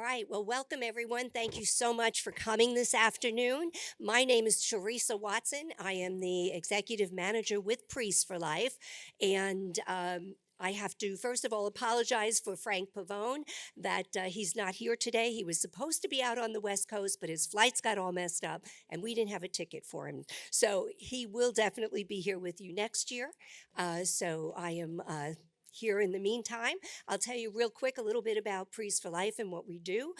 right. Well, welcome everyone. Thank you so much for coming this afternoon. My name is Teresa Watson. I am the executive manager with Priests for Life. And I have to, first of all, apologize for Frank Pavone that he's not here today. He was supposed to be out on the West Coast, but his flights got all messed up and we didn't have a ticket for him. So he will definitely be here with you next year. So I am here in the meantime. I'll tell you real quick a little bit about Priests for Life and what we do.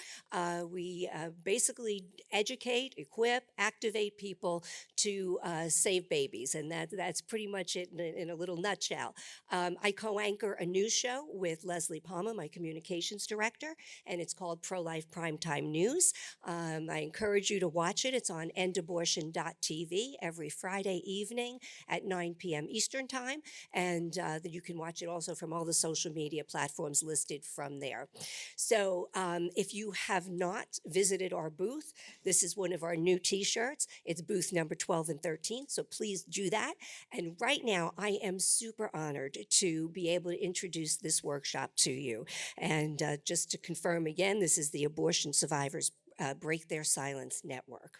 We basically educate, equip, activate people to save babies, and that's pretty much it in a little nutshell. I co-anchor a news show with Leslie Palmer, my communications director, and it's called Pro-Life Primetime News. I encourage you to watch it. It's on endabortion.tv every Friday evening at 9 p.m. Eastern Time, and that you can watch it also from all the social media platforms listed from there. So if you have not visited our booth, this is one of our new t-shirts. It's booth number 12 and 13, so please do that. And right now, I am super honored to be able to introduce this workshop to you. And just to confirm again, this is the Abortion Survivors Break Their Silence Network.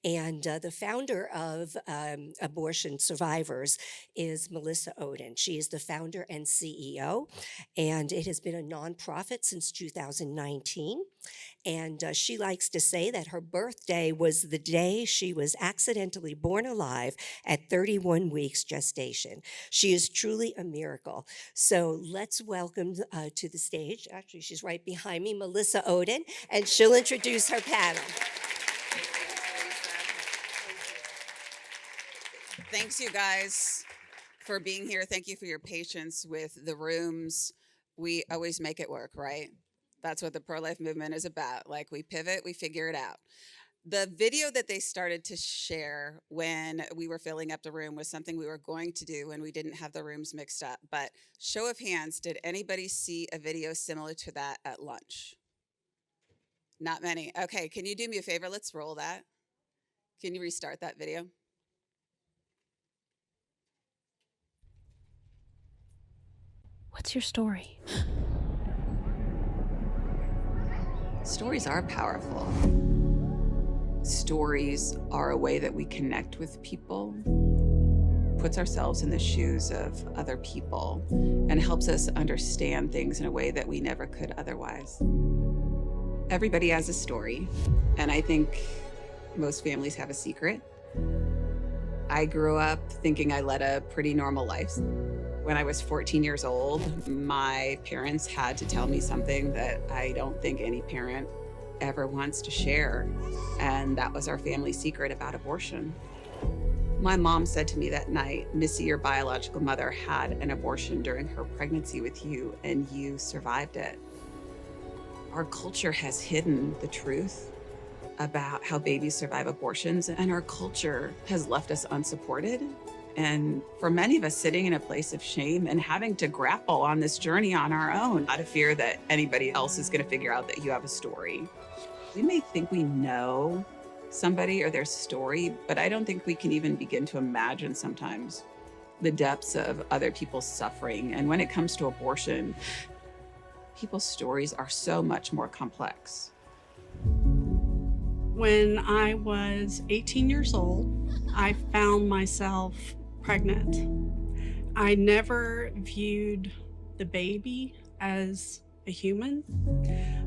And the founder of Abortion Survivors is Melissa Oden. She is the founder and CEO, and it has been a nonprofit since 2019. And she likes to say that her birthday was the day she was accidentally born alive at 31 weeks gestation. She is truly a miracle. So let's welcome to the stage, actually she's right behind me, Melissa Oden, and she'll introduce her panel. Thanks, you guys, for being here. Thank you for your patience with the rooms. We always make it work, right? That's what the pro-life movement is about. Like, we pivot, we figure it out. The video that they started to share when we were filling up the room was something we were going to do when we didn't have the rooms mixed up. But show of hands, did anybody see a video similar to that at lunch? Not many. Okay, can you do me a favor? Let's roll that. Can you restart that video? What's your story? Stories are powerful. Stories are a way that we connect with people, puts ourselves in the shoes of other people, and helps us understand things in a way that we never could otherwise. Everybody has a story, and I think most families have a secret. I grew up thinking I led a pretty normal life. When I was 14 years old, my parents had to tell me something that I don't think any parent ever wants to share, and that was our family secret about abortion. My mom said to me that night, "Missy, your biological mother had an abortion during her pregnancy with you, and you survived it." Our culture has hidden the truth about how babies survive abortions, and our culture has left us unsupported. And for many of us, sitting in a place of shame and having to grapple on this journey on our own, out of fear that anybody else is going to figure out that you have a story. We may think we know somebody or their story, but I don't think we can even begin to imagine sometimes the depths of other people's suffering. And when it comes to abortion, people's stories are so much more complex. When I was 18 years old, I found myself pregnant. I never viewed the baby as a human.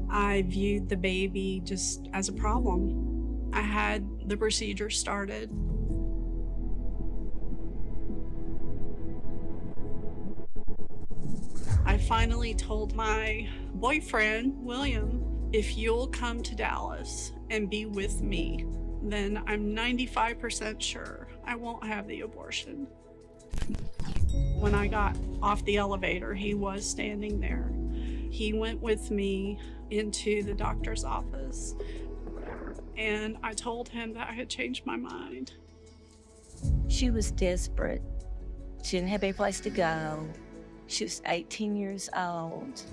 I viewed the baby just as a problem. I had the procedure started. I finally told my boyfriend, William, if you'll come to Dallas and be with me, then I'm 95% sure I won't have the abortion. When I got off the elevator, he was standing there. He went with me into the doctor's office, and I told him that I had changed my mind. She was desperate. She didn't have any place to go. She was 18 years old.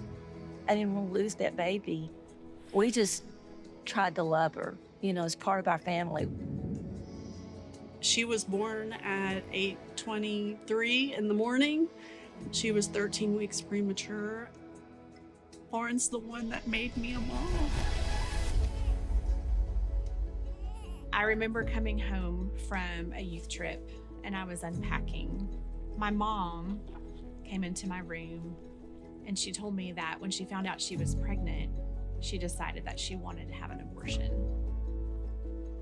I didn't want to lose that baby. We just tried to love her, as part of our family. She was born at 8:23 in the morning. She was 13 weeks premature. preborn's the one that made me a mom. I remember coming home from a youth trip and I was unpacking. My mom came into my room and she told me that when she found out she was pregnant, she decided that she wanted to have an abortion.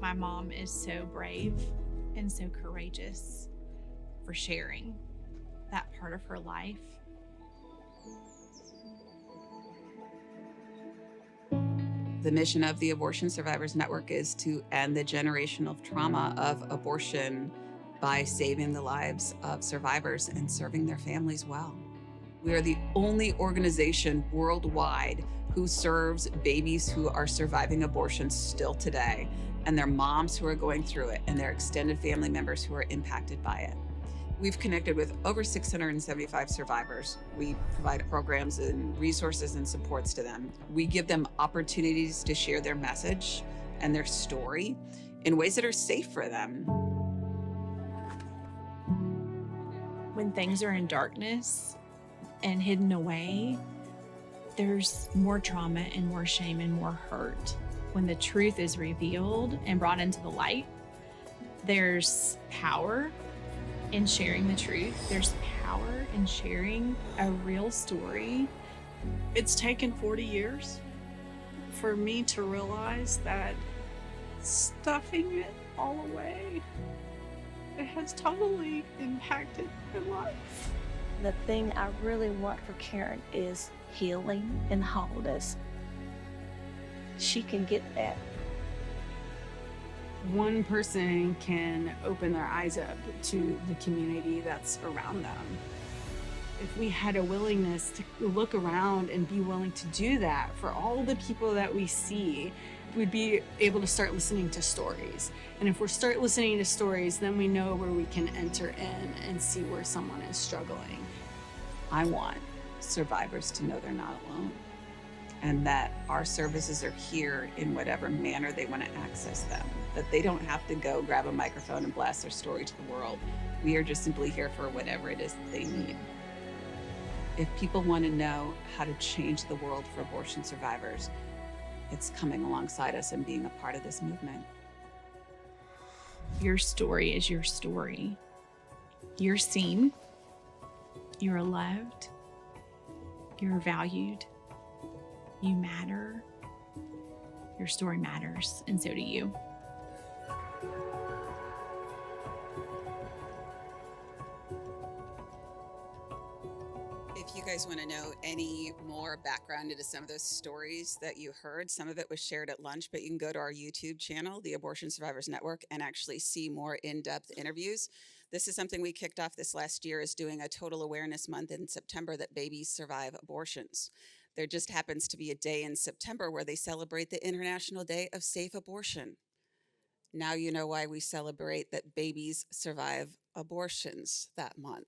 My mom is so brave and so courageous for sharing that part of her life. The mission of the Abortion Survivors Network is to end the generational trauma of abortion by saving the lives of survivors and serving their families well. We are the only organization worldwide who serves babies who are surviving abortion still today, and their moms who are going through it, and their extended family members who are impacted by it. We've connected with over 675 survivors. We provide programs and resources and supports to them. We give them opportunities to share their message and their story in ways that are safe for them. When things are in darkness and hidden away, there's more trauma and more shame and more hurt. When the truth is revealed and brought into the light, there's power in sharing the truth. There's power in sharing a real story. It's taken 40 years for me to realize that stuffing it all away, it has totally impacted my life. The thing I really want for Karen is healing and wholeness. She can get that. One person can open their eyes up to the community that's around them. If we had a willingness to look around and be willing to do that for all the people that we see, we'd be able to start listening to stories. And if we start listening to stories, then we know where we can enter in and see where someone is struggling. I want survivors to know they're not alone, and that our services are here in whatever manner they want to access them, that they don't have to go grab a microphone and blast their story to the world. We are just simply here for whatever it is that they need. If people want to know how to change the world for abortion survivors, it's coming alongside us and being a part of this movement. Your story is your story. You're seen, you're loved, you're valued, you matter, your story matters, and so do you. If you guys want to know any more background into some of those stories that you heard, some of it was shared at lunch, but you can go to our YouTube channel, the Abortion Survivors Network, and actually see more in-depth interviews. This is something we kicked off this last year, is doing a total awareness month in September that babies survive abortions. There just happens to be a day in September where they celebrate the International Day of Safe Abortion. Now you know why we celebrate that babies survive abortions that month.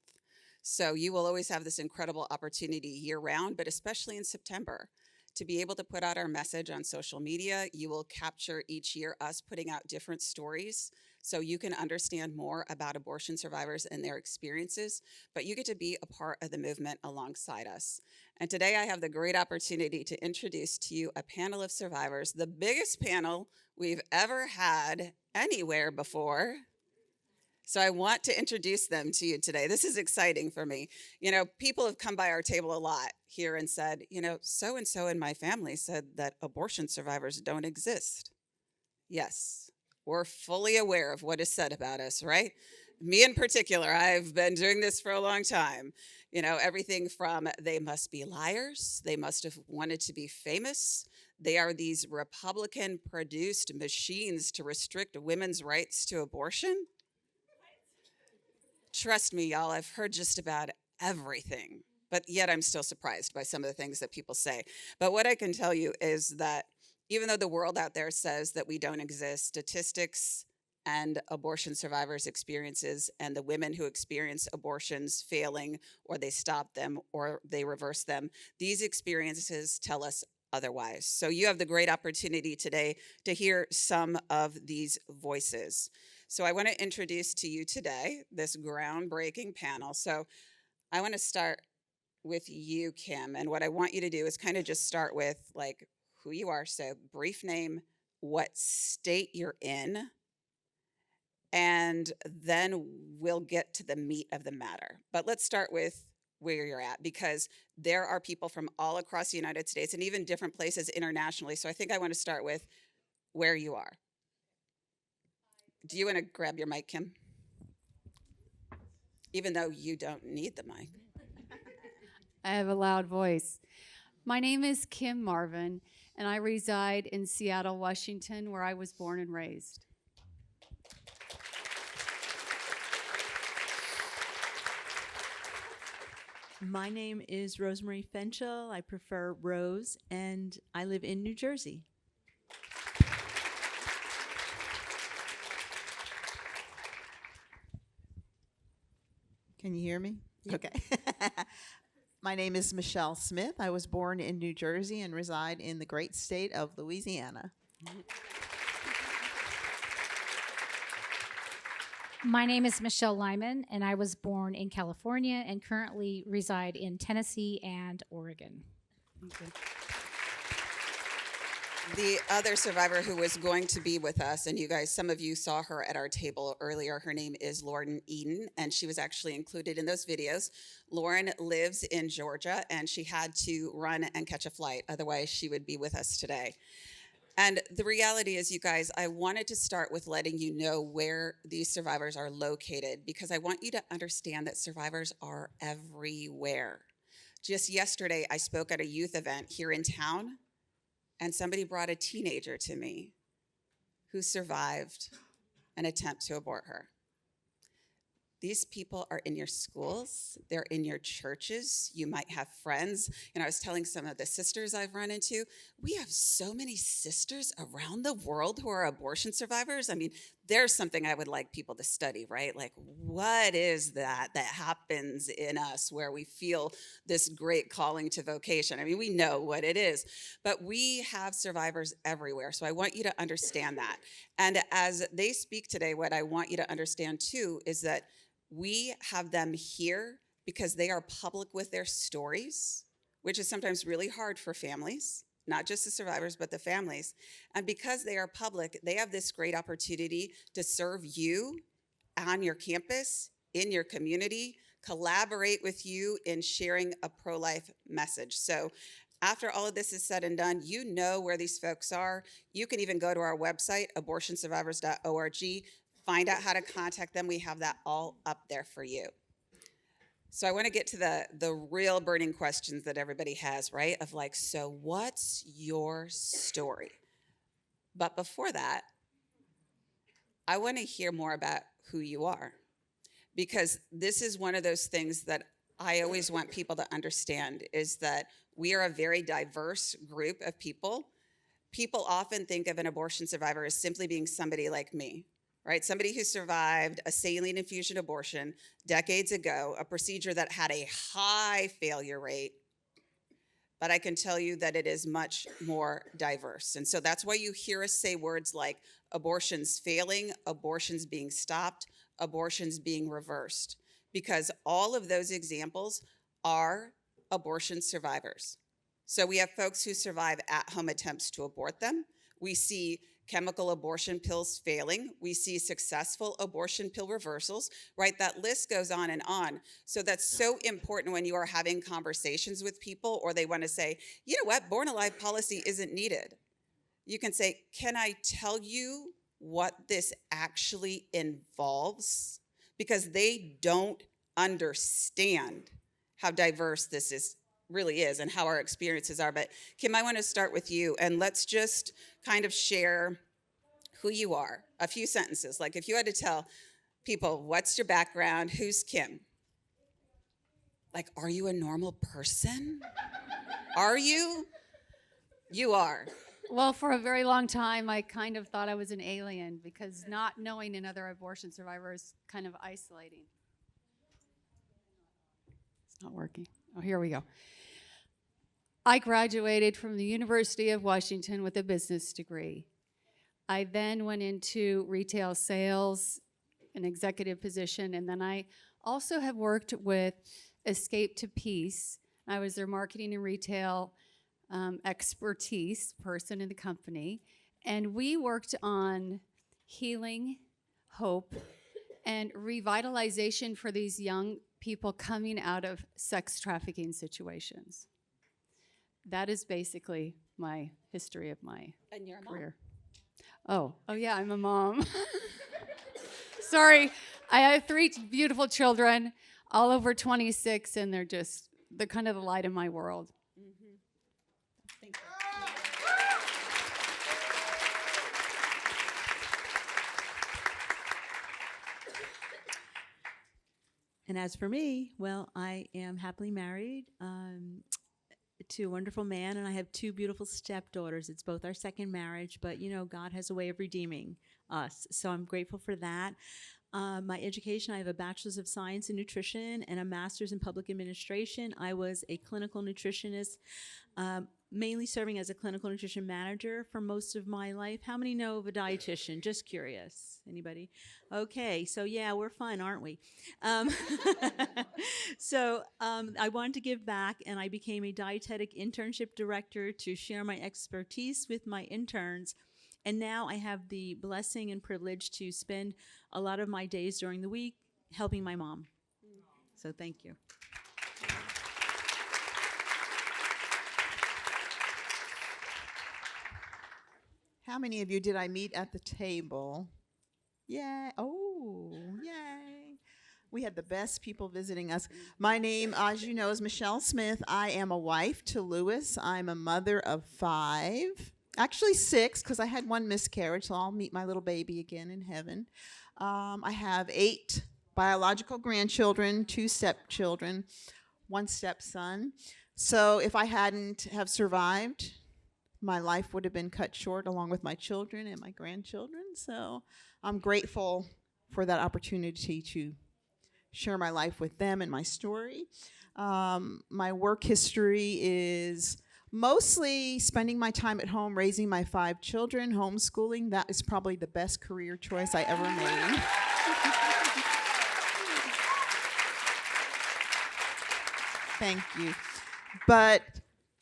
So you will always have this incredible opportunity year-round, but especially in September, to be able to put out our message on social media. You will capture each year us putting out different stories so you can understand more about abortion survivors and their experiences, but you get to be a part of the movement alongside us. And today I have the great opportunity to introduce to you a panel of survivors, the biggest panel we've ever had anywhere before. So I want to introduce them to you today. This is exciting for me. You know, people have come by our table a lot here and said, you know, so-and-so in my family said that abortion survivors don't exist. Yes, we're fully aware of what is said about us, right? Me in particular, I've been doing this for a long time. You know, everything from they must be liars, they must have wanted to be famous, they are these Republican-produced machines to restrict women's rights to abortion. Trust me, y'all, I've heard just about everything, but yet I'm still surprised by some of the things that people say. But what I can tell you is that even though the world out there says that we don't exist, statistics and abortion survivors' experiences and the women who experience abortions failing, or they stop them, or they reverse them, these experiences tell us otherwise. So you have the great opportunity today to hear some of these voices. So I want to introduce to you today this groundbreaking panel. So I want to start with you, Kim. And what I want you to do is kind of just start with like who you are. So, brief name, what state you're in, and then we'll get to the meat of the matter. But let's start with where you're at, because there are people from all across the United States and even different places internationally. So I think I want to start with where you are. Do you want to grab your mic, Kim? Even though you don't need the mic. I have a loud voice. My name is Kim Marvin, and I reside in Seattle, Washington, where I was born and raised. My name is Rosemary Fenchel. I prefer Rose, and I live in New Jersey. Can you hear me? Okay. My name is Michelle Smith. I was born in New Jersey and reside in the great state of Louisiana. My name is Michelle Lyman, and I was born in California and currently reside in Tennessee and Oregon. The other survivor who was going to be with us, and you guys, some of you saw her at our table earlier, her name is Lauren Eden, and she was actually included in those videos. Lauren lives in Georgia, and she had to run and catch a flight. Otherwise, she would be with us today. And the reality is, you guys, I wanted to start with letting you know where these survivors are located, because I want you to understand that survivors are everywhere. Just yesterday, I spoke at a youth event here in town, and somebody brought a teenager to me who survived an attempt to abort her. These people are in your schools, they're in your churches, you might have friends. And I was telling some of the sisters I've run into, we have so many sisters around the world who are abortion survivors. I mean, there's something I would like people to study, right? Like, what is that happens in us where we feel this great calling to vocation? I mean, we know what it is, but we have survivors everywhere. So I want you to understand that. And as they speak today, what I want you to understand too is that we have them here because they are public with their stories, which is sometimes really hard for families, not just the survivors, but the families. And because they are public, they have this great opportunity to serve you on your campus, in your community, collaborate with you in sharing a pro-life message. So after all of this is said and done, you know where these folks are. You can even go to our website, abortionsurvivors.org, find out how to contact them. We have that all up there for you. So I want to get to the real burning questions that everybody has, right? Of like, so what's your story? But before that, I want to hear more about who you are, because this is one of those things that I always want people to understand, is that we are a very diverse group of people. People often think of an abortion survivor as simply being somebody like me, right? Somebody who survived a saline infusion abortion decades ago, a procedure that had a high failure rate. But I can tell you that it is much more diverse. And so that's why you hear us say words like abortions failing, abortions being stopped, abortions being reversed, because all of those examples are abortion survivors. So we have folks who survive at-home attempts to abort them. We see chemical abortion pills failing. We see successful abortion pill reversals, right? That list goes on and on. So that's so important when you are having conversations with people, or they want to say, you know what, born alive policy isn't needed. You can say, can I tell you what this actually involves? Because they don't understand how diverse this really is and how our experiences are. But Kim, I want to start with you, and let's just kind of share who you are. A few sentences, like if you had to tell people, what's your background, who's Kim? Like, are you a normal person? Are you? You are. Well, for a very long time, I kind of thought I was an alien because not knowing another abortion survivor is kind of isolating. It's not working. Oh, here we go. I graduated from the University of Washington with a business degree. I then went into retail sales, an executive position, and then I also have worked with Escape to Peace I was their marketing and retail expertise person in the company. And we worked on healing, hope, and revitalization for these young people coming out of sex trafficking situations. That is basically my history of my And you're a mom. career. Oh yeah, I'm a mom. Sorry, I have 3 beautiful children, all over 26, and they're kind of the light of my world. Thank you. And as for me, well, I am happily married to a wonderful man, and I have 2 beautiful stepdaughters. It's both our second marriage, but God has a way of redeeming us. So I'm grateful for that. My education, I have a bachelor's of science in nutrition and a master's in public administration. I was a clinical nutritionist, mainly serving as a clinical nutrition manager for most of my life. How many know of a dietitian? Just curious. Anybody? Okay, so yeah, we're fun, aren't we? I wanted to give back, and I became a dietetic internship director to share my expertise with my interns. And now I have the blessing and privilege to spend a lot of my days during the week helping my mom. So thank you. How many of you did I meet at the table? Yay. Oh, yay. We had the best people visiting us. My name, as you know, is Michelle Smith. I am a wife to Lewis. I'm a mother of 5. Actually 6, because I had 1 miscarriage, so I'll meet my little baby again in heaven. I have 8 biological grandchildren, 2 stepchildren, 1 stepson. So if I hadn't have survived, my life would have been cut short along with my children and my grandchildren. So I'm grateful for that opportunity to share my life with them and my story. My work history is mostly spending my time at home raising my 5 children, homeschooling. That is probably the best career choice I ever made. Thank you. But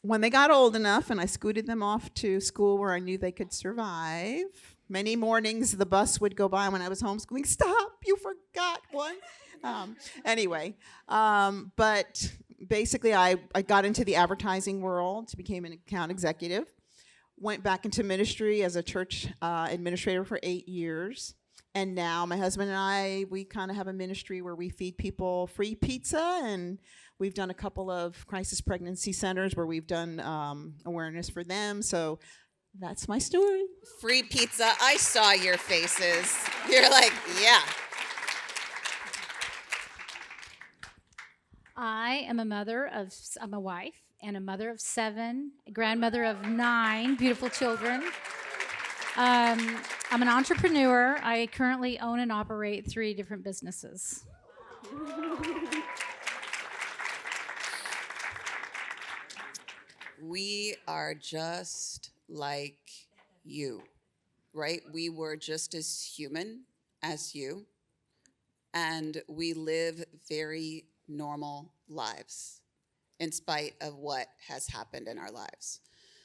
when they got old enough and I scooted them off to school where I knew they could survive, many mornings the bus would go by when I was homeschooling. Stop, you forgot one. But basically I got into the advertising world, became an account executive, went back into ministry as a church administrator for 8 years. And now my husband and I, we kind of have a ministry where we feed people free pizza, and we've done a couple of crisis pregnancy centers where we've done awareness for them. So that's my story. Free pizza. I saw your faces. You're like, yeah. I am I'm a wife and a mother of 7, a grandmother of 9 beautiful children. I'm an entrepreneur. I currently own and operate 3 different businesses. We are just like you, right? We were just as human as you, and we live very normal lives in spite of what has happened in our lives.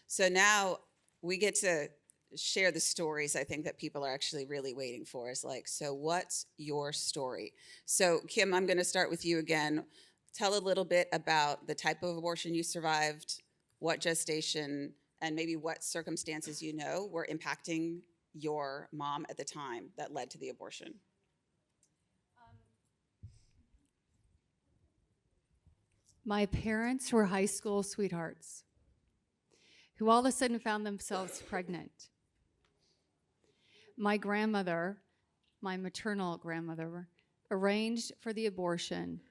So now we get to share the stories I think that people are actually really waiting for, is like, so what's your story? So Kim, I'm going to start with you again. Tell a little bit about the type of abortion you survived, what gestation, and maybe what circumstances you know were impacting your mom at the time that led to the abortion. My parents were high school sweethearts who all of a sudden found themselves pregnant. My grandmother, my maternal grandmother, arranged for the abortion.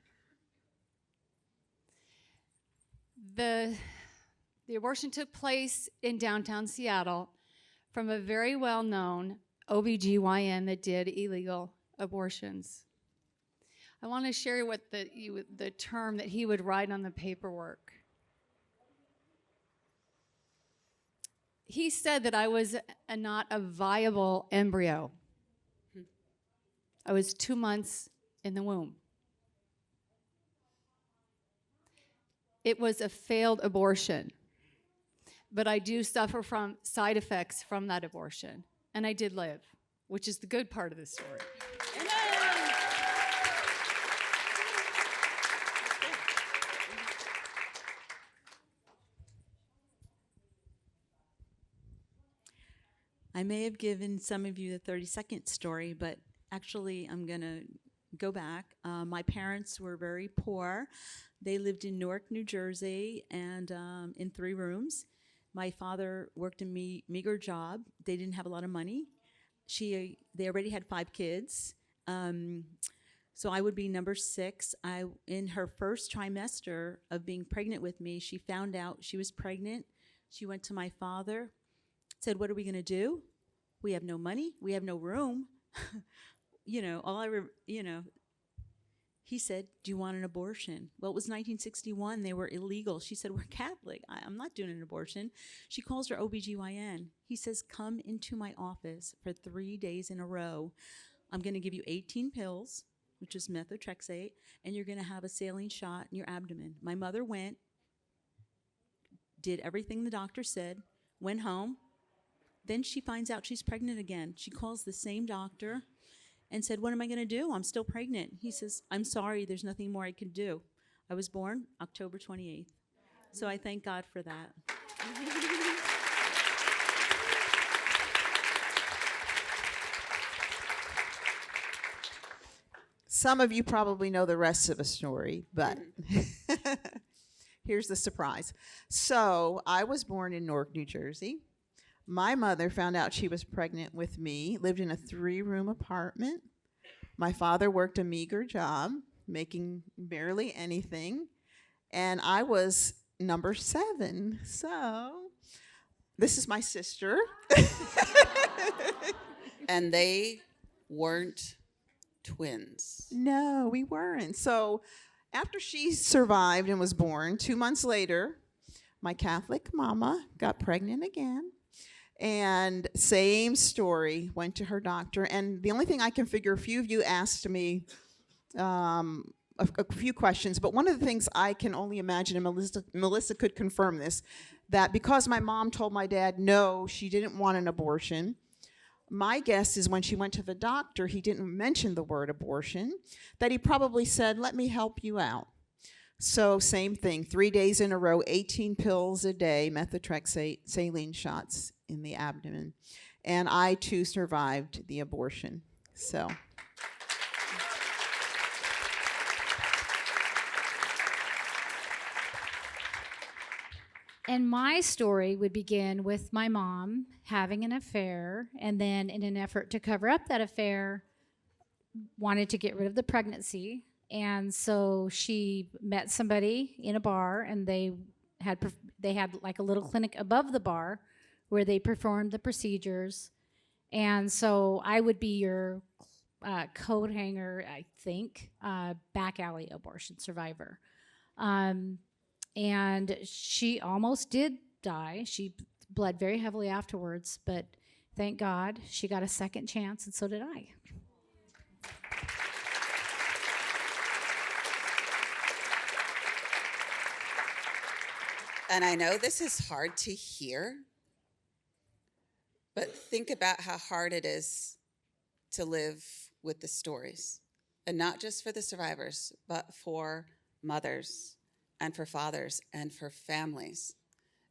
The abortion took place in downtown Seattle from a very well-known OBGYN that did illegal abortions. I want to share what the term that he would write on the paperwork. He said that I was not a viable embryo. I was 2 months in the womb. it was a failed abortion. But I do suffer from side effects from that abortion. And I did live, which is the good part of the story. I may have given some of you the 30-second story, but actually I'm going to go back. My parents were very poor. They lived in Newark, New Jersey, and in 3 rooms. My father worked a meager job. They didn't have a lot of money. They already had 5 kids. So I would be number 6. In her first trimester of being pregnant with me, she found out she was pregnant. She went to my father, said, "What are we going to do? We have no money. We have no room." He said, "Do you want an abortion?" Well, it was 1961. They were illegal. She said, "We're Catholic. I'm not doing an abortion." She calls her OBGYN. He says, "Come into my office for 3 days in a row. I'm going to give you 18 pills, which is methotrexate, and you're going to have a saline shot in your abdomen." My mother went, did everything the doctor said, went home. Then she finds out she's pregnant again. She calls the same doctor and said, "What am I going to do? I'm still pregnant." He says, "I'm sorry, there's nothing more I can do." I was born October 28th. So I thank God for that. Some of you probably know the rest of the story, but here's the surprise. So I was born in Newark, New Jersey. My mother found out she was pregnant with me, lived in a 3-room apartment. My father worked a meager job, making barely anything, and I was number 7. So this is my sister. And they weren't twins. No, we weren't. So after she survived and was born, 2 months later, my Catholic mama got pregnant again. And same story, went to her doctor. And the only thing I can figure, a few of you asked me a few questions, but one of the things I can only imagine, and Melissa could confirm this, that because my mom told my dad no, she didn't want an abortion, my guess is when she went to the doctor, he didn't mention the word abortion, that he probably said, "Let me help you out." So same thing, 3 days in a row, 18 pills a day, methotrexate, saline shots in the abdomen. And I too survived the abortion. So. And my story would begin with my mom having an affair, and then in an effort to cover up that affair, wanted to get rid of the pregnancy. And so she met somebody in a bar, and they had like a little clinic above the bar where they performed the procedures. And so I would be your coat hanger, I think, back alley abortion survivor. And she almost did die. She bled very heavily afterwards, but thank God she got a second chance, and so did I. And I know this is hard to hear, but think about how hard it is to live with the stories. And not just for the survivors, but for mothers and for fathers and for families.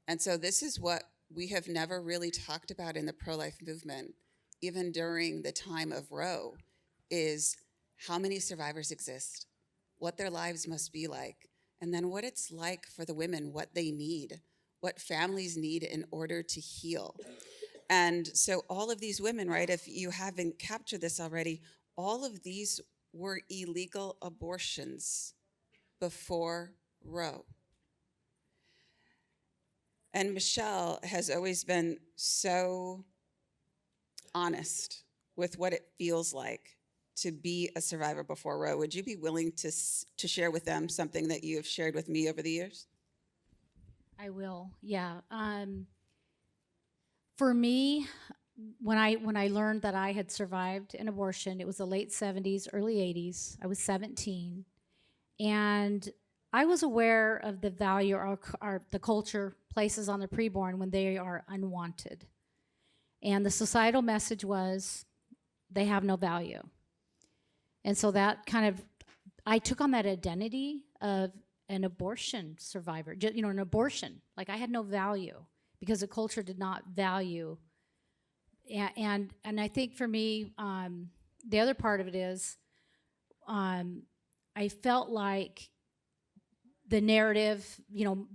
And so this is what we have never really talked about in the pro-life movement, even during the time of Roe, is how many survivors exist, what their lives must be like, and then what it's like for the women, what they need, what families need in order to heal. And so all of these women, right, if you haven't captured this already, all of these were illegal abortions before Roe. And Michelle has always been so honest with what it feels like to be a survivor before Roe. Would you be willing to share with them something that you have shared with me over the years? I will, yeah. For me, when I learned that I had survived an abortion, it was the late 70s, early 80s. I was 17. And I was aware of the value the culture places on the preborn when they are unwanted. And the societal message was they have no value. And so that kind of, I took on that identity of an abortion survivor, an abortion. Like I had no value because the culture did not value. And I think for me, the other part of it is I felt like the narrative,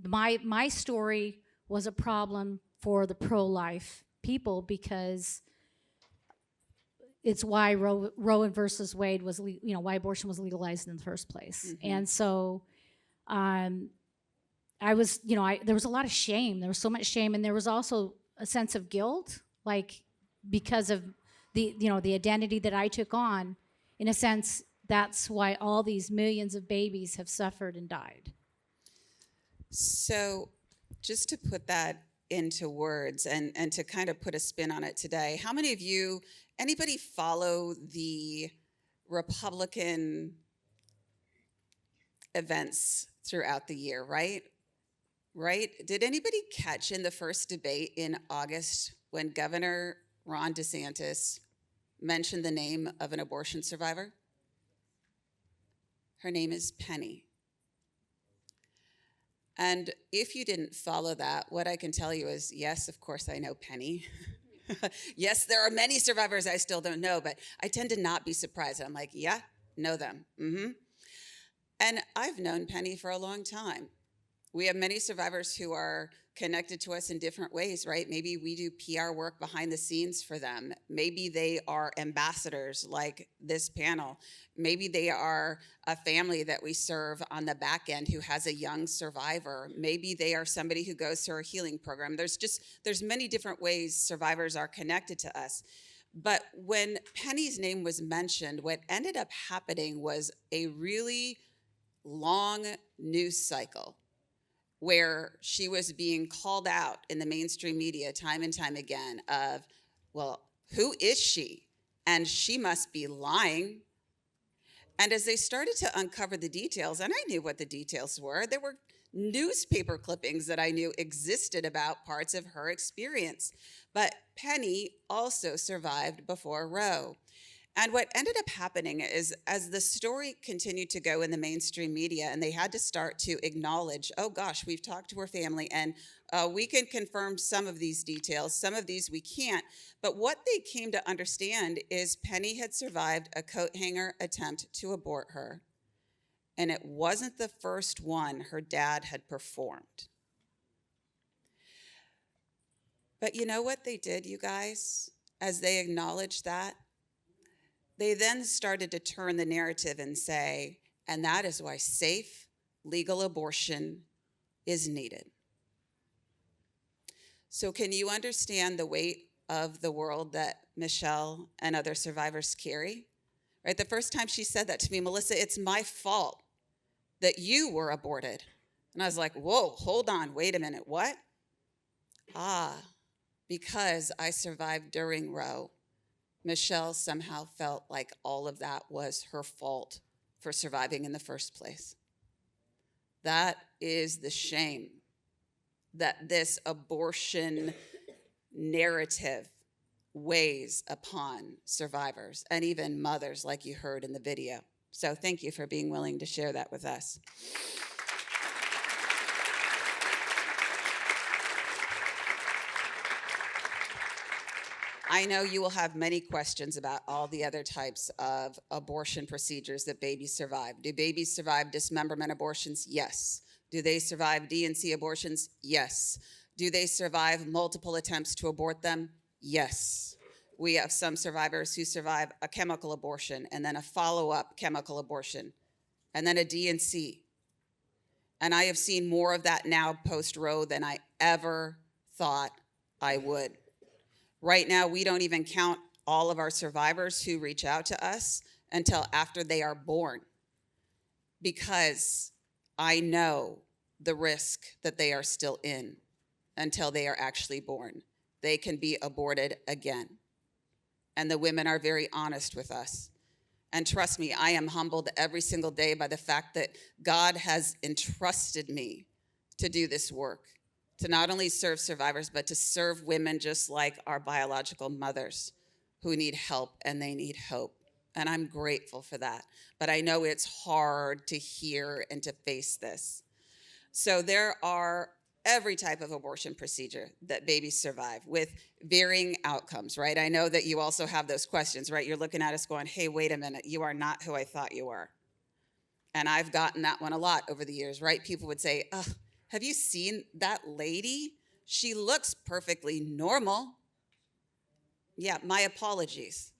my story was a problem for the pro-life people because it's why Roe versus Wade was, why abortion was legalized in the first place. Mhm. And so I was, there was a lot of shame. There was so much shame. And there was also a sense of guilt, like because of the identity that I took on. In a sense, that's why all these millions of babies have suffered and died. So just to put that into words and to kind of put a spin on it today, how many of you, anybody follow the Republican events throughout the year, right? Right? Did anybody catch in the first debate in August when Governor Ron DeSantis mentioned the name of an abortion survivor? Her name is Penny. And if you didn't follow that, what I can tell you is, yes, of course I know Penny. Yes, there are many survivors I still don't know, but I tend to not be surprised. I'm like, yeah, know them. And I've known Penny for a long time. We have many survivors who are connected to us in different ways, right? Maybe we do PR work behind the scenes for them. Maybe they are ambassadors like this panel. Maybe they are a family that we serve on the back end who has a young survivor. Maybe they are somebody who goes through our healing program. There's many different ways survivors are connected to us. But when Penny's name was mentioned, what ended up happening was a really long news cycle where she was being called out in the mainstream media time and time again of, well, who is she? And she must be lying. And as they started to uncover the details, and I knew what the details were, there were newspaper clippings that I knew existed about parts of her experience. But Penny also survived before Roe. And what ended up happening is, as the story continued to go in the mainstream media, and they had to start to acknowledge, oh gosh, we've talked to her family, and we can confirm some of these details, some of these we can't. But what they came to understand is Penny had survived a coat hanger attempt to abort her, and it wasn't the first one her dad had performed. But you know what they did, you guys, as they acknowledged that? They then started to turn the narrative and say, and that is why safe, legal abortion is needed. So can you understand the weight of the world that Michelle and other survivors carry? Right, the first time she said that to me, Melissa, it's my fault that you were aborted. And I was like, whoa, hold on, wait a minute, what? Because I survived during Roe, Michelle somehow felt like all of that was her fault for surviving in the first place. That is the shame that this abortion narrative weighs upon survivors and even mothers, like you heard in the video. So thank you for being willing to share that with us. I know you will have many questions about all the other types of abortion procedures that babies survive. Do babies survive dismemberment abortions? Yes. Do they survive D&C abortions? Yes. Do they survive multiple attempts to abort them? Yes. We have some survivors who survive a chemical abortion and then a follow-up chemical abortion and then a D&C. And I have seen more of that now post-Roe than I ever thought I would. Right now, we don't even count all of our survivors who reach out to us until after they are born, because I know the risk that they are still in until they are actually born. They can be aborted again. And the women are very honest with us. And trust me, I am humbled every single day by the fact that God has entrusted me to do this work, to not only serve survivors, but to serve women just like our biological mothers who need help and they need hope. And I'm grateful for that. But I know it's hard to hear and to face this. So there are every type of abortion procedure that babies survive with varying outcomes, right? I know that you also have those questions, right? You're looking at us going, hey, wait a minute, you are not who I thought you were. And I've gotten that one a lot over the years, right? People would say, ugh, have you seen that lady? She looks perfectly normal. Yeah, my apologies.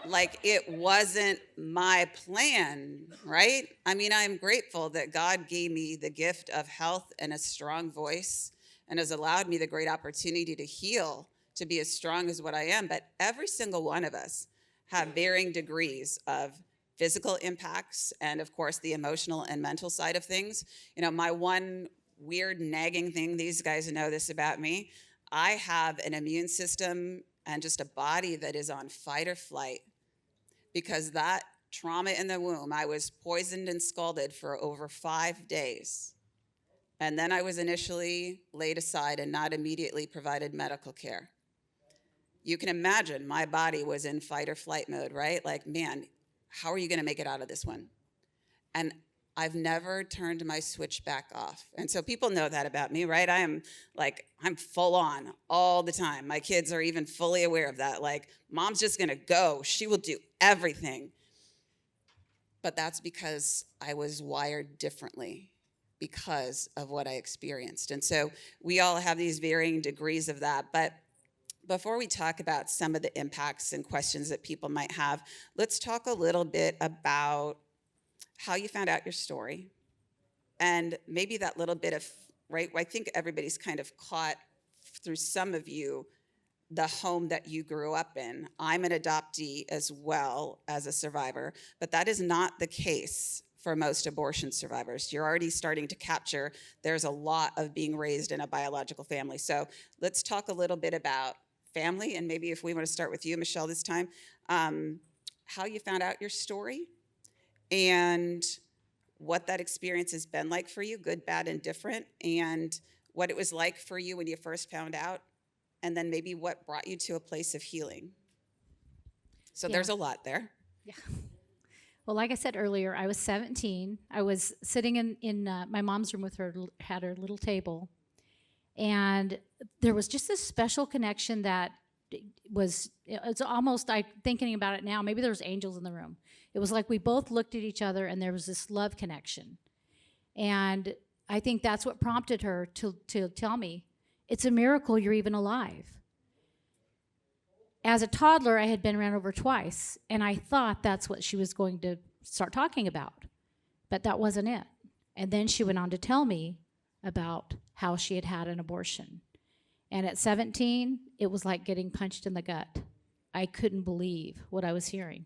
Like it wasn't my plan, right? I mean, I'm grateful that God gave me the gift of health and a strong voice and has allowed me the great opportunity to heal, to be as strong as what I am. But every single one of us have varying degrees of physical impacts and, of course, the emotional and mental side of things. You know, my one weird nagging thing, these guys know this about me, I have an immune system and just a body that is on fight or flight. Because that trauma in the womb, I was poisoned and scalded for over 5 days. And then I was initially laid aside and not immediately provided medical care. You can imagine my body was in fight or flight mode, right? Like, man, how are you gonna make it out of this one? And I've never turned my switch back off. And so people know that about me, right? I'm full on all the time. My kids are even fully aware of that. Like, mom's just gonna go. She will do everything. But that's because I was wired differently because of what I experienced. And so we all have these varying degrees of that. But before we talk about some of the impacts and questions that people might have, let's talk a little bit about how you found out your story, and maybe that little bit of, right, I think everybody's kind of caught through some of you the home that you grew up in. I'm an adoptee as well as a survivor, but that is not the case for most abortion survivors. You're already starting to capture there's a lot of being raised in a biological family. So let's talk a little bit about family, and maybe if we want to start with you, Michelle, this time, how you found out your story, and what that experience has been like for you, good, bad, and different, and what it was like for you when you first found out, and then maybe what brought you to a place of healing. So Yeah. there's a lot there. Yeah. Well, like I said earlier, I was 17. I was sitting in my mom's room with her, had her little table, and there was just this special connection that it's almost, like thinking about it now, maybe there was angels in the room. It was like we both looked at each other and there was this love connection. And I think that's what prompted her to tell me, it's a miracle you're even alive. As a toddler, I had been ran over twice, and I thought that's what she was going to start talking about. But that wasn't it. And then she went on to tell me about how she had had an abortion. And at 17, it was like getting punched in the gut. I couldn't believe what I was hearing.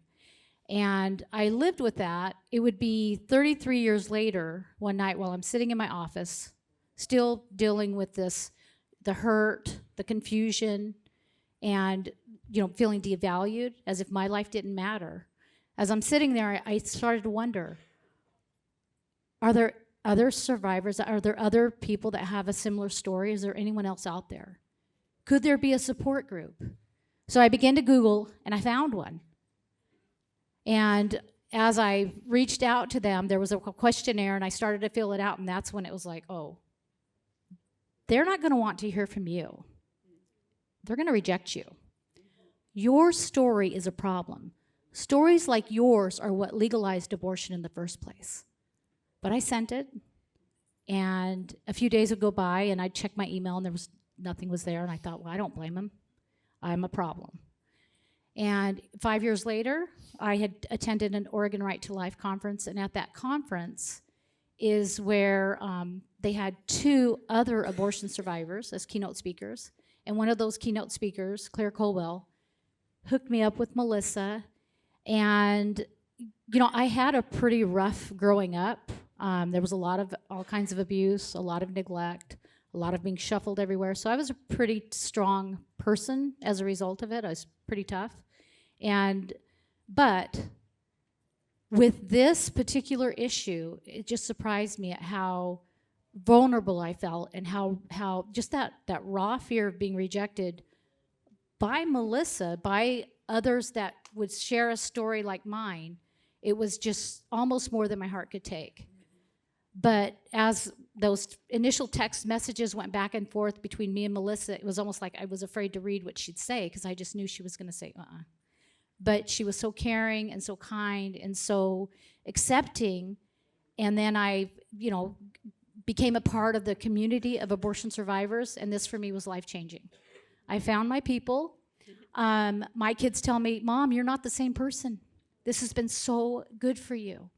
And I lived with that. It would be 33 years later, one night while I'm sitting in my office, still dealing with this, the hurt, the confusion, and feeling devalued, as if my life didn't matter. As I'm sitting there, I started to wonder, are there other survivors? Are there other people that have a similar story? Is there anyone else out there? Could there be a support group? So I began to Google, and I found one. And as I reached out to them, there was a questionnaire, and I started to fill it out, and that's when it was like, oh, they're not going to want to hear from you. They're going to reject you. Your story is a problem. Stories like yours are what legalized abortion in the first place. But I sent it, and a few days would go by, and I'd check my email, and nothing was there, and I thought, well, I don't blame them. I'm a problem. And 5 years later, I had attended an Oregon Right to Life conference, and at that conference is where they had 2 other abortion survivors as keynote speakers, and one of those keynote speakers, Claire Colwell, hooked me up with Melissa, and I had a pretty rough growing up. There was all kinds of abuse, a lot of neglect, a lot of being shuffled everywhere, so I was a pretty strong person as a result of it. I was pretty tough. And But with this particular issue, it just surprised me at how vulnerable I felt and how just that raw fear of being rejected by Melissa, by others that would share a story like mine. It was just almost more than my heart could take. But as those initial text messages went back and forth between me and Melissa, it was almost like I was afraid to read what she'd say because I just knew she was going to say, But she was so caring and so kind and so accepting. And then I, became a part of the community of abortion survivors, and this for me was life-changing. I found my people. My kids tell me, Mom, you're not the same person. This has been so good for you.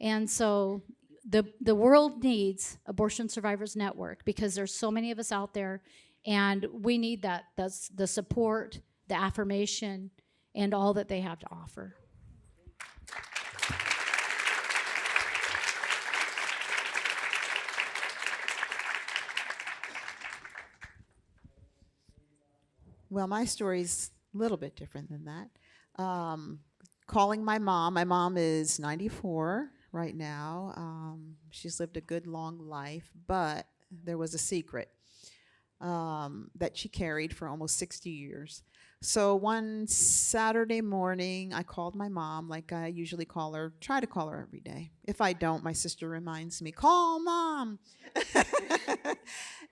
And so the world needs Abortion Survivors Network because there's so many of us out there, and we need the support, the affirmation, and all that they have to offer. Well, my story's a little bit different than that. Calling my mom. My mom is 94 right now. She's lived a good, long life, but there was a secret that she carried for almost 60 years. So one Saturday morning, I called my mom like I usually call her, try to call her every day. If I don't, my sister reminds me, call Mom.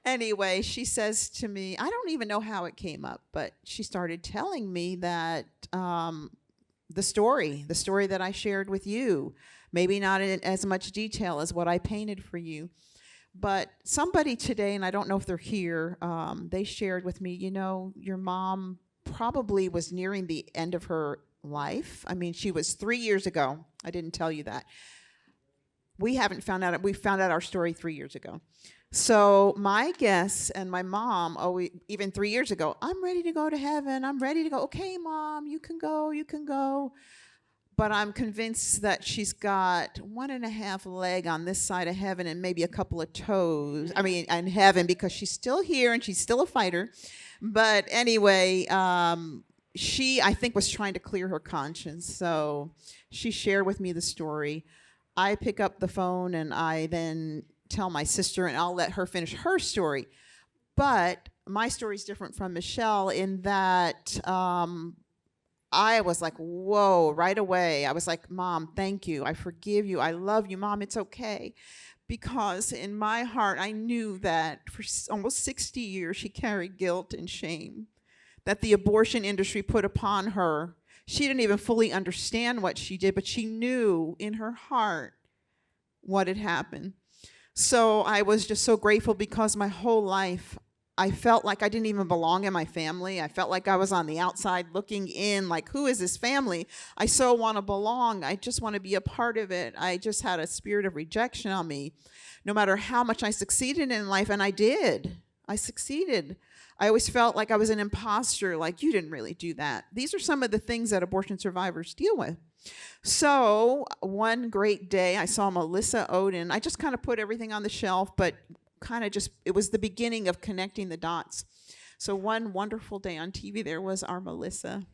Anyway, she says to me, I don't even know how it came up, but she started telling me that the story that I shared with you, maybe not in as much detail as what I painted for you, but somebody today, and I don't know if they're here, they shared with me, your mom probably was nearing the end of her life. I mean, she was 3 years ago. I didn't tell you that. We haven't found out. We found out our story 3 years ago. So my guess, and my mom, even 3 years ago, I'm ready to go to heaven. I'm ready to go. Okay, Mom, you can go. You can go. But I'm convinced that she's got 1.5 legs on this side of heaven and maybe a couple of toes. I mean, in heaven, because she's still here and she's still a fighter. But anyway, she, I think, was trying to clear her conscience. So she shared with me the story. I pick up the phone and I then tell my sister, and I'll let her finish her story. But my story is different from Michelle in that I was like, whoa, right away. I was like, Mom, thank you. I forgive you. I love you, Mom. It's okay. Because in my heart, I knew that for almost 60 years, she carried guilt and shame that the abortion industry put upon her. She didn't even fully understand what she did, but she knew in her heart what had happened. So I was just so grateful because my whole life, I felt like I didn't even belong in my family. I felt like I was on the outside looking in, like, who is this family? I so want to belong. I just want to be a part of it. I just had a spirit of rejection on me, no matter how much I succeeded in life, and I did. I succeeded. I always felt like I was an imposter, like, you didn't really do that. These are some of the things that abortion survivors deal with. So one great day, I saw Melissa Oden. I just kind of put everything on the shelf, but kind of just, it was the beginning of connecting the dots. So one wonderful day on TV, there was our Melissa,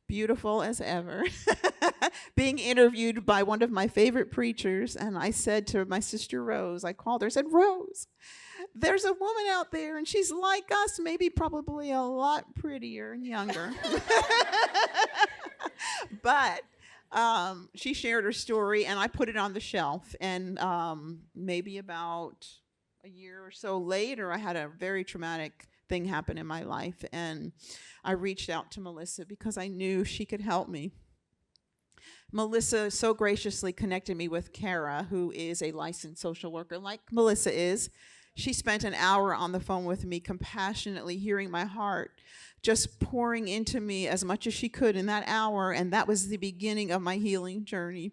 beautiful as ever, being interviewed by one of my favorite preachers. And I said to my sister Rose, I called her, I said, Rose, there's a woman out there and she's like us, maybe probably a lot prettier and younger. But she shared her story and I put it on the shelf. And maybe about a year or so later, I had a very traumatic thing happen in my life. And I reached out to Melissa because I knew she could help me. Melissa so graciously connected me with Kara, who is a licensed social worker like Melissa is. She spent an hour on the phone with me, compassionately hearing my heart, just pouring into me as much as she could in that hour. And that was the beginning of my healing journey.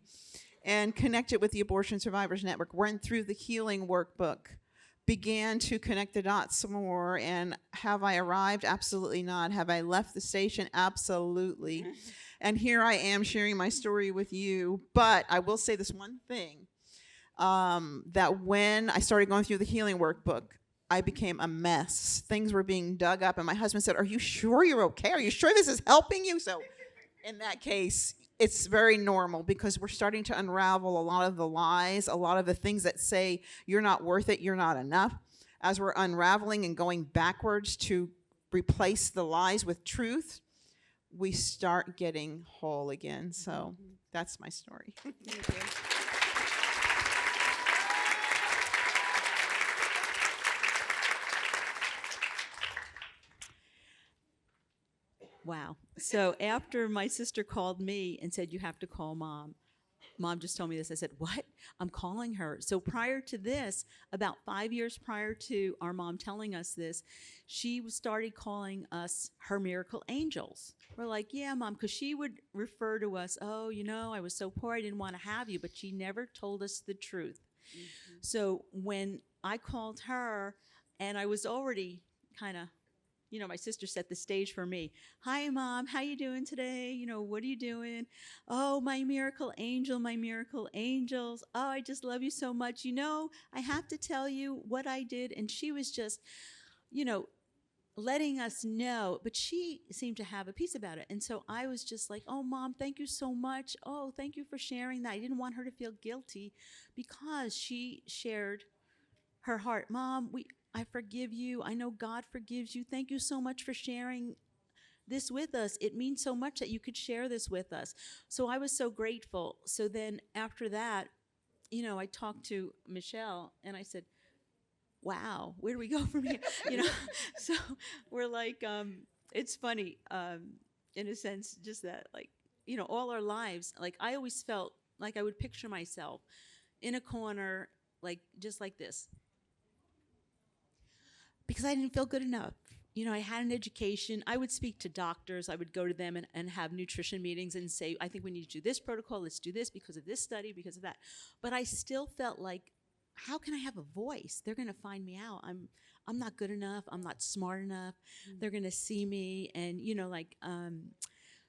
And connected with the Abortion Survivors Network, went through the healing workbook, began to connect the dots some more. And have I arrived? Absolutely not. Have I left the station? Absolutely. And here I am sharing my story with you. But I will say this one thing, that when I started going through the healing workbook, I became a mess. Things were being dug up. And my husband said, are you sure you're okay? Are you sure this is helping you? So in that case, it's very normal because we're starting to unravel a lot of the lies, a lot of the things that say you're not worth it, you're not enough. As we're unraveling and going backwards to replace the lies with truth, we start getting whole again. So that's my story. Wow. So after my sister called me and said, you have to call mom, mom just told me this. I said, what? I'm calling her. So prior to this, about 5 years prior to our mom telling us this, she started calling us her miracle angels. We're like, yeah, mom, because she would refer to us, oh, you know, I was so poor, I didn't want to have you, but she never told us the truth. So when I called her, and I was already kind of, you know, my sister set the stage for me. Hi, mom. How you doing today? You know, what are you doing? Oh, my miracle angel, my miracle angels. Oh, I just love you so much. You know, I have to tell you what I did. And she was just, you know, letting us know, but she seemed to have a peace about it. And so I was just like, oh, mom, thank you so much. Oh, thank you for sharing that. I didn't want her to feel guilty because she shared her heart. Mom, I forgive you. I know God forgives you. Thank you so much for sharing this with us. It means so much that you could share this with us. So I was so grateful. So then after that, you know, I talked to Michelle and I said, wow, where do we go from here? You know, so we're like, it's funny, in a sense, just that, like, you know, all our lives, like I always felt like I would picture myself in a corner, like just like this, because I didn't feel good enough. You know, I had an education. I would speak to doctors. I would go to them and have nutrition meetings and say, I think we need to do this protocol. Let's do this because of this study, because of that. But I still felt like, how can I have a voice? They're going to find me out. I'm not good enough. I'm not smart enough. They're going to see me. And, you know, like,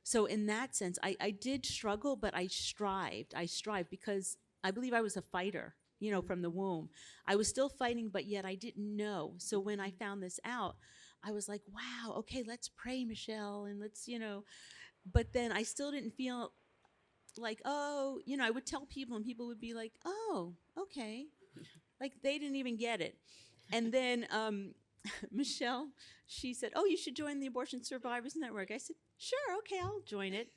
so in that sense, I did struggle, but I strived. I strived because I believe I was a fighter, you know, from the womb. I was still fighting, but yet I didn't know. So when I found this out, I was like, wow, okay, let's pray, Michelle, and let's, you know. But then I still didn't feel like, oh, you know, I would tell people and people would be like, oh, okay. Like they didn't even get it. And then Michelle, she said, oh, you should join the Abortion Survivors Network. I said, sure, okay, I'll join it.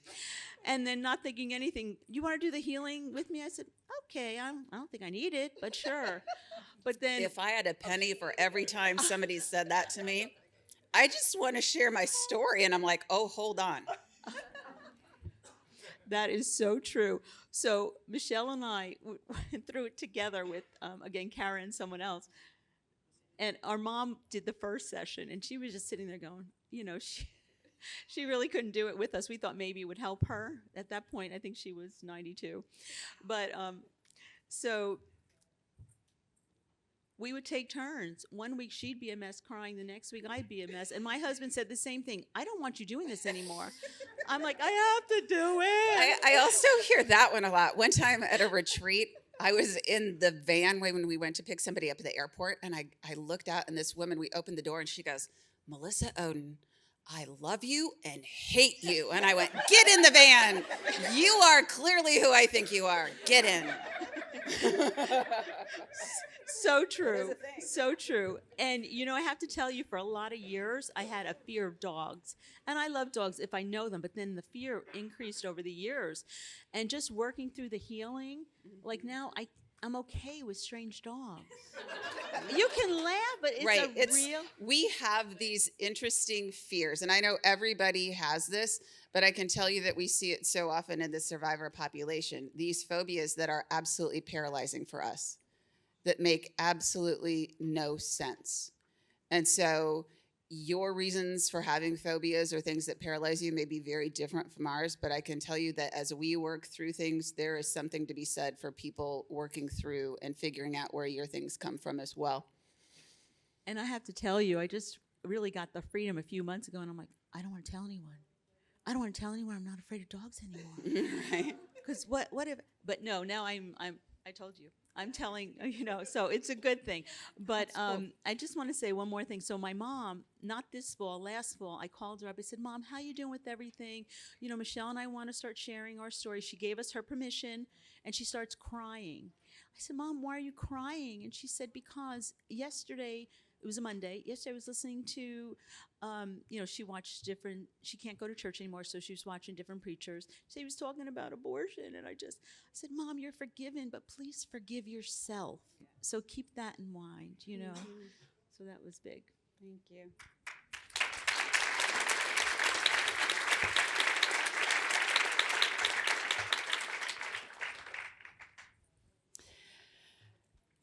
And then not thinking anything, you want to do the healing with me? I said, okay, I don't think I need it, but sure. But then If I had a penny for every time somebody said that to me, I just want to share my story. And I'm like, oh, hold on. that is so true. So Michelle and I went through it together with, again, Kara and someone else. And our mom did the first session, and she was just sitting there going, you know, she really couldn't do it with us. We thought maybe it would help her. At that point, I think she was 92. But so we would take turns. One week she'd be a mess crying, the next week I'd be a mess. And my husband said the same thing. I don't want you doing this anymore. I'm like, I have to do it. I also hear that one a lot. One time at a retreat, I was in the van when we went to pick somebody up at the airport, and I looked out, and this woman, we opened the door, and she goes, Melissa Oden, I love you and hate you. And I went, get in the van. You are clearly who I think you are. Get in. So true. So true. And, you know, I have to tell you, for a lot of years, I had a fear of dogs. And I love dogs if I know them, but then the fear increased over the years. And just working through the healing, like now I'm okay with strange dogs. You can laugh, but it's real. We have these interesting fears, and I know everybody has this, but I can tell you that we see it so often in the survivor population. These phobias that are absolutely paralyzing for us, that make absolutely no sense. And so your reasons for having phobias or things that paralyze you may be very different from ours, but I can tell you that as we work through things, there is something to be said for people working through and figuring out where your things come from as well. And I have to tell you, I just really got the freedom a few months ago, and I'm like, I don't want to tell anyone. I don't want to tell anyone I'm not afraid of dogs anymore. Right. Because what if? But no, now I told you, I'm telling, so it's a good thing. But That's cool. I just want to say one more thing. So my mom, not this fall, last fall, I called her up. I said, Mom, how you doing with everything? Michelle and I want to start sharing our story. She gave us her permission, and she starts crying. I said, Mom, why are you crying? And she said, because yesterday, it was a Monday. Yesterday I was listening to, she can't go to church anymore, so she was watching different preachers. She was talking about abortion, and I said, Mom, you're forgiven, but please forgive yourself. So keep that in mind. So that was big. Thank you.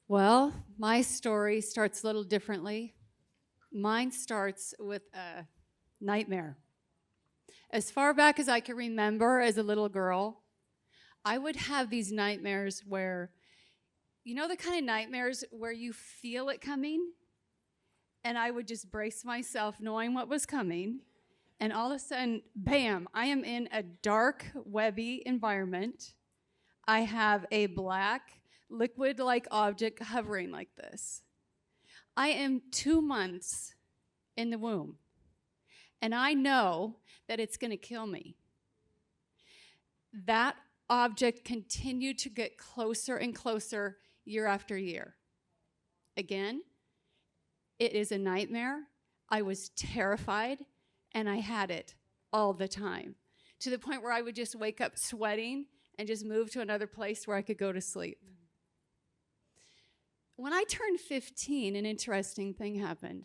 Well, my story starts a little differently. Mine starts with a nightmare. As far back as I can remember as a little girl, I would have these nightmares where, the kind of nightmares where you feel it coming, and I would just brace myself knowing what was coming, and all of a sudden, bam, I am in a dark, webby environment. I have a black, liquid-like object hovering like this. I am 2 months in the womb, and I know that it's going to kill me. That object continued to get closer and closer year after year. Again, it is a nightmare. I was terrified, and I had it all the time, to the point where I would just wake up sweating and just move to another place where I could go to sleep. When I turned 15, an interesting thing happened.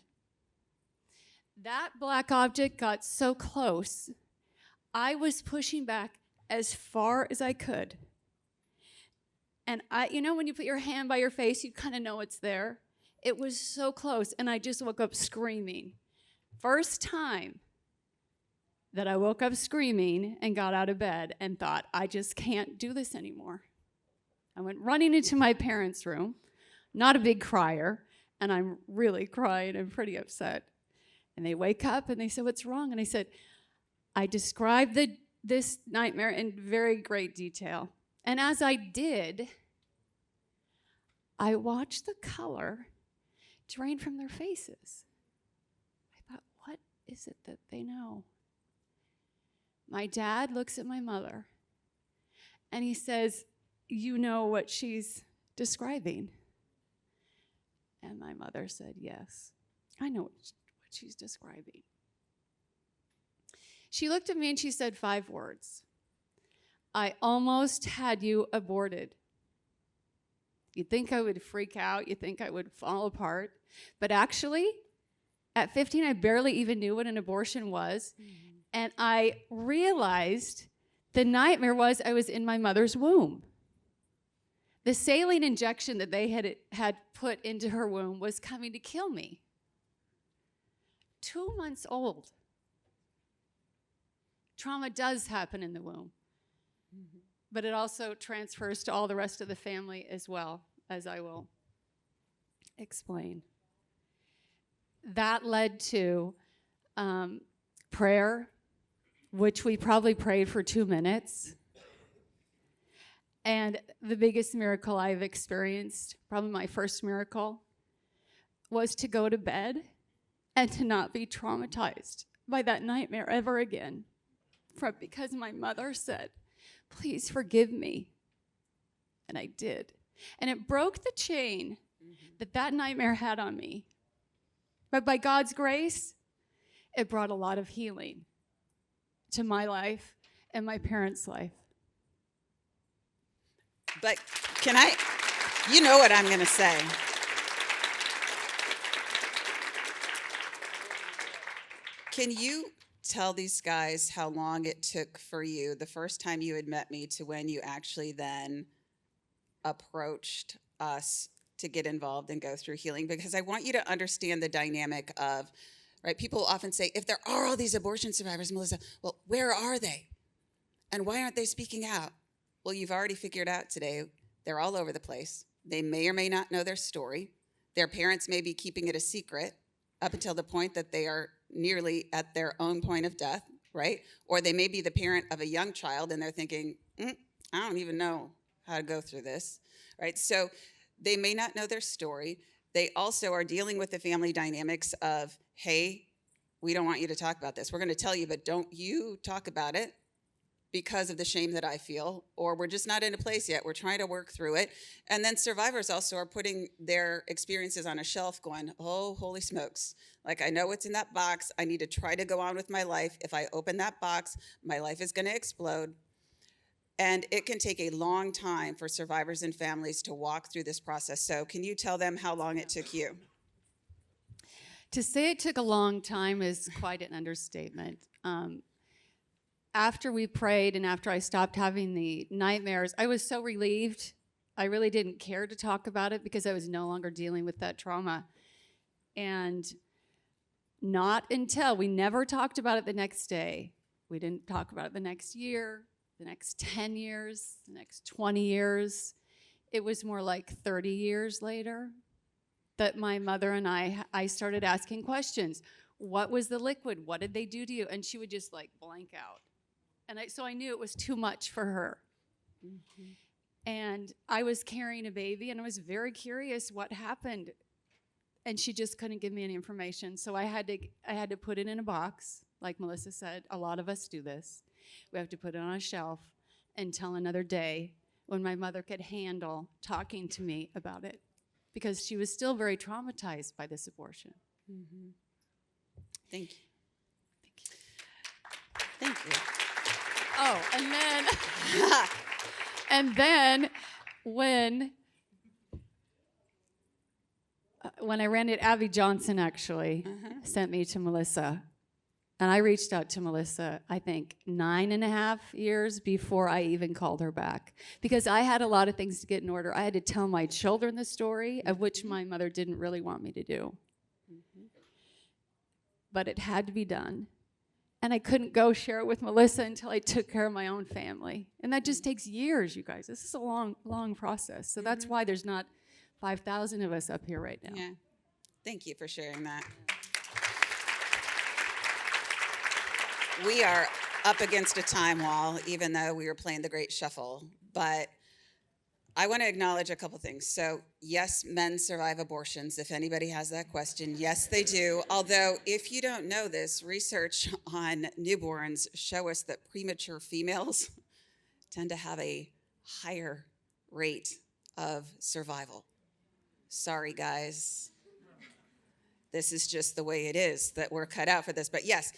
That black object got so close, I was pushing back as far as I could. And when you put your hand by your face, you kind of know it's there. It was so close, and I just woke up screaming. First time that I woke up screaming and got out of bed and thought, I just can't do this anymore. I went running into my parents' room, not a big crier, and I'm really crying and pretty upset. And they wake up and they said, what's wrong? And I said, I described this nightmare in very great detail. And as I did, I watched the color drain from their faces. I thought, what is it that they know? My dad looks at my mother and he says, you know what she's describing? And my mother said, yes, I know what she's describing. She looked at me and she said 5 words. I almost had you aborted. You'd think I would freak out. You'd think I would fall apart. But actually, at 15, I barely even knew what an abortion was. Mm-hmm. And I realized the nightmare was I was in my mother's womb. The saline injection that they had put into her womb was coming to kill me. 2 months old. Trauma does happen in the womb. Mm-hmm. But it also transfers to all the rest of the family as well, as I will explain. That led to prayer, which we probably prayed for 2 minutes. And the biggest miracle I've experienced, probably my first miracle, was to go to bed and to not be traumatized by that nightmare ever again. Because my mother said, please forgive me. And I did. And it broke the chain that nightmare had on me. But by God's grace, it brought a lot of healing to my life and my parents' life. But you know what I'm going to say. Can you tell these guys how long it took for you, the first time you had met me, to when you actually then approached us to get involved and go through healing? Because I want you to understand the dynamic of, right, people often say, if there are all these abortion survivors, Melissa, well, where are they? And why aren't they speaking out? Well, you've already figured out today, they're all over the place. They may or may not know their story. Their parents may be keeping it a secret up until the point that they are nearly at their own point of death, right? Or they may be the parent of a young child and they're thinking, I don't even know how to go through this, right? So They may not know their story. They also are dealing with the family dynamics of, hey, we don't want you to talk about this. We're going to tell you, but don't you talk about it because of the shame that I feel, or we're just not in a place yet. We're trying to work through it. And then survivors also are putting their experiences on a shelf going, oh, holy smokes. Like, I know what's in that box. I need to try to go on with my life. If I open that box, my life is going to explode. And it can take a long time for survivors and families to walk through this process. So can you tell them how long it took you? To say it took a long time is quite an understatement. After we prayed and after I stopped having the nightmares, I was so relieved. I really didn't care to talk about it because I was no longer dealing with that trauma. And not until we never talked about it the next day. We didn't talk about it the next year, the next 10 years, the next 20 years. It was more like 30 years later that my mother and I started asking questions. What was the liquid? What did they do to you? And she would just like blank out. And so I knew it was too much for her. Mm-hmm. And I was carrying a baby, and I was very curious what happened. And she just couldn't give me any information. So I had to put it in a box, like Melissa said. A lot of us do this. We have to put it on a shelf until another day when my mother could handle talking to me about it, because she was still very traumatized by this abortion. Mm-hmm. Thank you. Thank you. Oh, and then when I ran it, Abby Johnson actually sent me to Melissa. And I reached out to Melissa, I think, 9.5 years before I even called her back. Because I had a lot of things to get in order. I had to tell my children the story, of which my mother didn't really want me to do. But it had to be done. And I couldn't go share it with Melissa until I took care of my own family. And that just takes years, you guys. This is a long, long process. So that's why there's not 5,000 of us up here right now. Yeah. Thank you for sharing that. We are up against a time wall, even though we were playing the Great Shuffle. But I want to acknowledge a couple things. So, yes, men survive abortions. If anybody has that question, yes, they do. Although, if you don't know this, research on newborns show us that premature females tend to have a higher rate of survival. Sorry, guys. This is just the way it is, that we're cut out for this. But yes,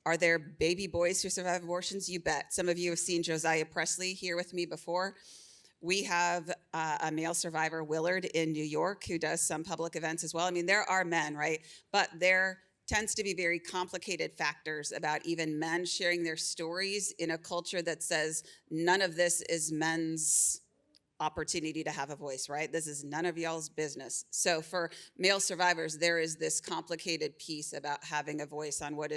are there baby boys who survive abortions? You bet. Some of you have seen Josiah Presley here with me before. We have a male survivor, Willard, in New York, who does some public events as well. I mean, there are men, right? But there tends to be very complicated factors about even men sharing their stories in a culture that says none of this is men's opportunity to have a voice, right? This is none of y'all's business. So for male survivors, there is this complicated piece about having a voice on what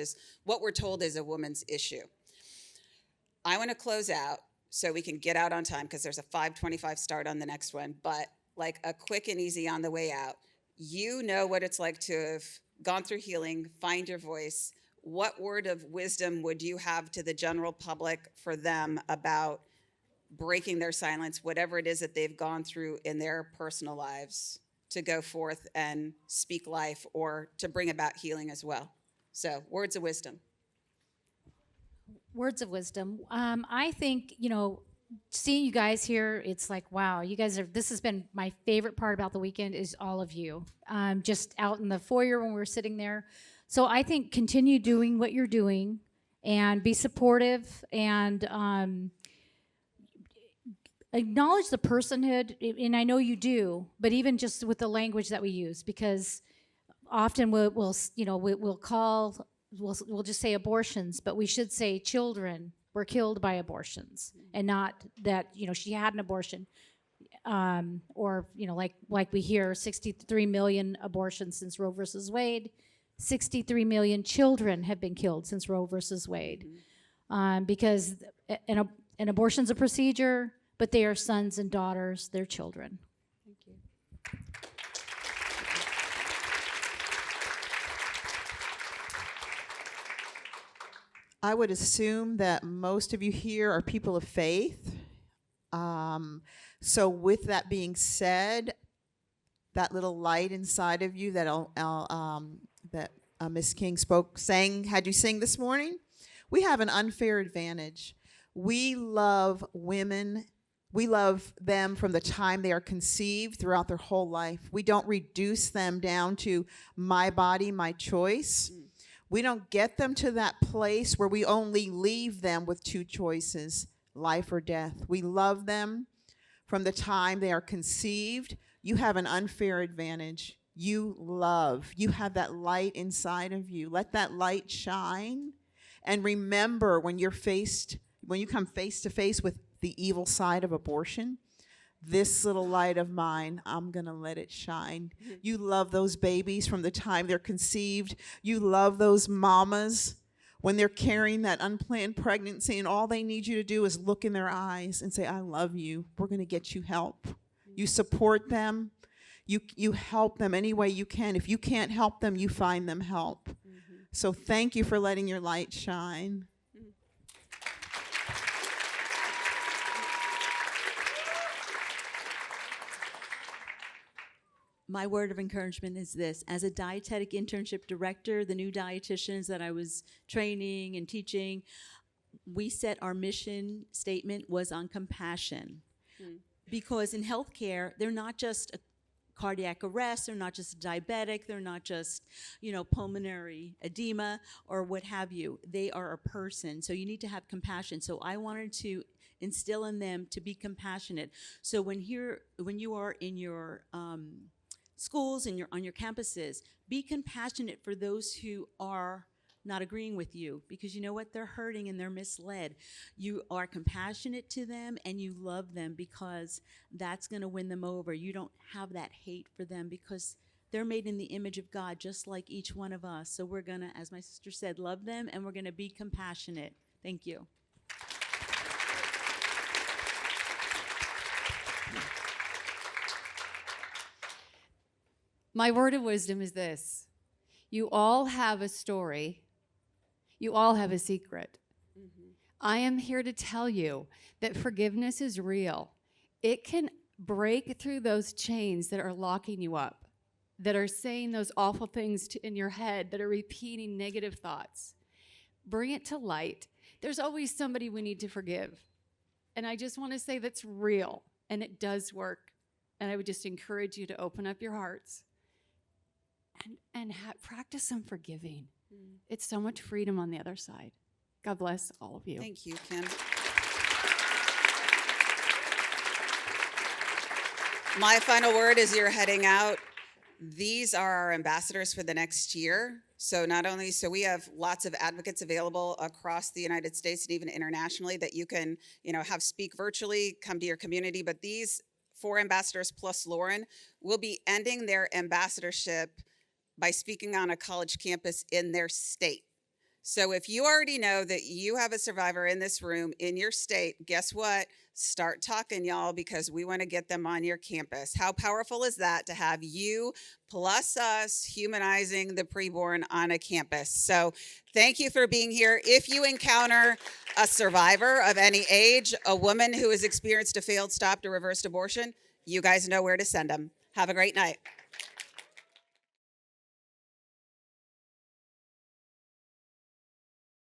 we're told is a woman's issue. I want to close out so we can get out on time, because there's a 5:25 start on the next one, but like a quick and easy on the way out. You know what it's like to have gone through healing, find your voice. What word of wisdom would you have to the general public for them about breaking their silence, whatever it is that they've gone through in their personal lives, to go forth and speak life or to bring about healing as well? So, words of wisdom. Words of wisdom. I think, seeing you guys here, it's like, wow, this has been my favorite part about the weekend is all of you. Just out in the foyer when we were sitting there. So I think continue doing what you're doing and be supportive and acknowledge the personhood. And I know you do, but even just with the language that we use, because often we'll just say abortions, but we should say children were killed by abortions, and not that she had an abortion, or like we hear 63 million abortions since Roe versus Wade. 63 million children have been killed since Roe versus Wade, because an abortion's a procedure, but they are sons and daughters, they're children. Thank you. I would assume that most of you here are people of faith. So with that being said, that little light inside of you that Miss King had you sing this morning, we have an unfair advantage. We love women. We love them from the time they are conceived throughout their whole life. We don't reduce them down to my body, my choice. We don't get them to that place where we only leave them with two choices, life or death. We love them from the time they are conceived. You have an unfair advantage. You have that light inside of you. Let that light shine. And remember, when you come face to face with the evil side of abortion, this little light of mine, I'm going to let it shine. You love those babies from the time they're conceived. You love those mamas when they're carrying that unplanned pregnancy, and all they need you to do is look in their eyes and say, I love you. We're going to get you help. You support them. You help them any way you can. If you can't help them, you find them help. So thank you for letting your light shine. My word of encouragement is this. As a dietetic internship director, the new dietitians that I was training and teaching, we set our mission statement was on compassion. Because in healthcare, they're not just a cardiac arrest, they're not just diabetic, they're not just, pulmonary edema or what have you. They are a person, so you need to have compassion. So I wanted to instill in them to be compassionate. So when you are in your schools and on your campuses, be compassionate for those who are not agreeing with you, because you know what? They're hurting and they're misled. You are compassionate to them and you love them, because that's going to win them over. You don't have that hate for them, because they're made in the image of God, just like each one of us. So we're going to, as my sister said, love them, and we're going to be compassionate. Thank you. My word of wisdom is this. You all have a story. You all have a secret. I am here to tell you that forgiveness is real. It can break through those chains that are locking you up, that are saying those awful things in your head, that are repeating negative thoughts. Bring it to light. There's always somebody we need to forgive. And I just want to say that's real, and it does work. And I would just encourage you to open up your hearts and practice some forgiving. It's so much freedom on the other side. God bless all of you. Thank you, Kim. My final word as you're heading out, these are our ambassadors for the next year. So we have lots of advocates available across the United States and even internationally that you can, have speak virtually, come to your community. But these 4 ambassadors plus Lauren will be ending their ambassadorship by speaking on a college campus in their state. So if you already know that you have a survivor in this room in your state, guess what? Start talking, y'all, because we want to get them on your campus. How powerful is that to have you plus us humanizing the preborn on a campus? So thank you for being here. If you encounter a survivor of any age, a woman who has experienced a failed, stopped, or reversed abortion, you guys know where to send them. Have a great night.